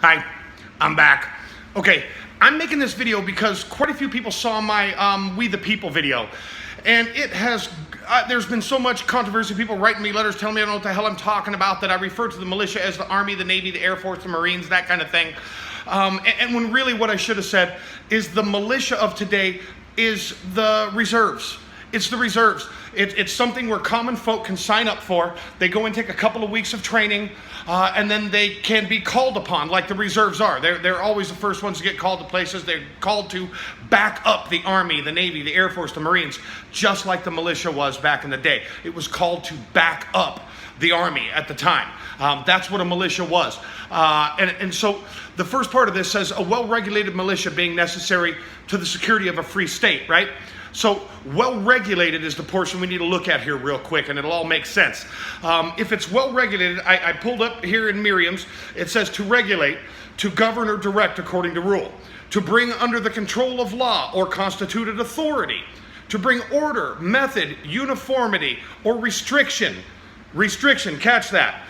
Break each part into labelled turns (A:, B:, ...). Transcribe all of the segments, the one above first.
A: Hi, I'm back. Okay, I'm making this video because quite a few people saw my We the People video. And it has, there's been so much controversy, people writing me letters telling me I don't know what the hell I'm talking about, that I refer to the militia as the Army, the Navy, the Air Force, the Marines, that kind of thing. And when really what I should have said is the militia of today is the reserves. It's the reserves. It's something where common folk can sign up for. They go and take a couple of weeks of training, and then they can be called upon like the reserves are. They're always the first ones to get called to places. They're called to back up the Army, the Navy, the Air Force, the Marines, just like the militia was back in the day. It was called to back up the Army at the time. That's what a militia was. And so the first part of this says a well-regulated militia being necessary to the security of a free state, right? So well-regulated is the portion we need to look at here real quick, and it'll all make sense. If it's well-regulated, I pulled up here in Merriam's, it says to regulate, to govern or direct according to rule, to bring under the control of law or constituted authority, to bring order, method, uniformity, or restriction, catch that,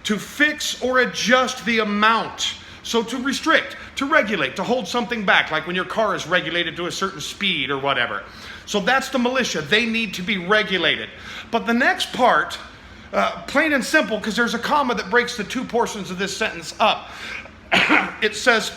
A: to fix or adjust the amount. So to restrict, to regulate, to hold something back, like when your car is regulated to a certain speed or whatever. So that's the militia. They need to be regulated. But the next part, plain and simple, because there's a comma that breaks the two portions of this sentence up. It says,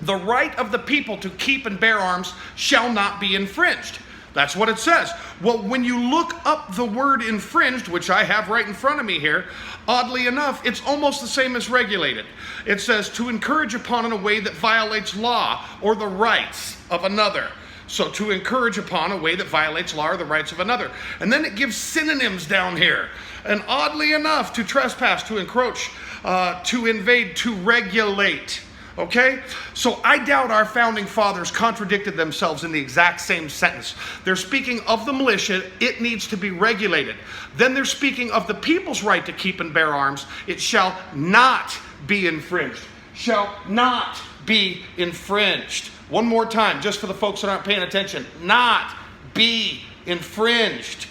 A: the right of the people to keep and bear arms shall not be infringed. That's what it says. Well, when you look up the word infringed, which I have right in front of me here, oddly enough, it's almost the same as regulated. It says to encourage upon in a way that violates law or the rights of another. So to encourage upon a way that violates law or the rights of another. And then it gives synonyms down here. And oddly enough, to trespass, to encroach, to invade, to regulate. Okay? So I doubt our founding fathers contradicted themselves in the exact same sentence. They're speaking of the militia, it needs to be regulated. Then they're speaking of the people's right to keep and bear arms. It shall not be infringed. Shall not be infringed. One more time, just for the folks that aren't paying attention. Not be infringed.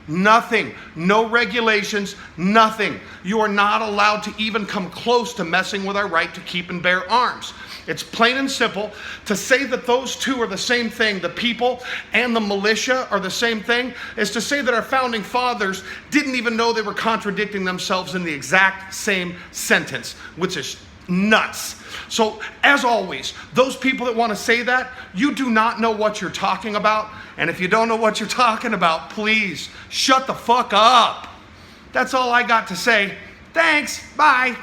A: Nothing. No regulations. Nothing. You are not allowed to even come close to messing with our right to keep and bear arms. It's plain and simple. To say that those two are the same thing, the people and the militia are the same thing, is to say that our founding fathers didn't even know they were contradicting themselves in the exact same sentence, which is nuts. So, as always, those people that want to say that, you do not know what you're talking about. And if you don't know what you're talking about, please shut the fuck up. That's all I got to say. Thanks. Bye.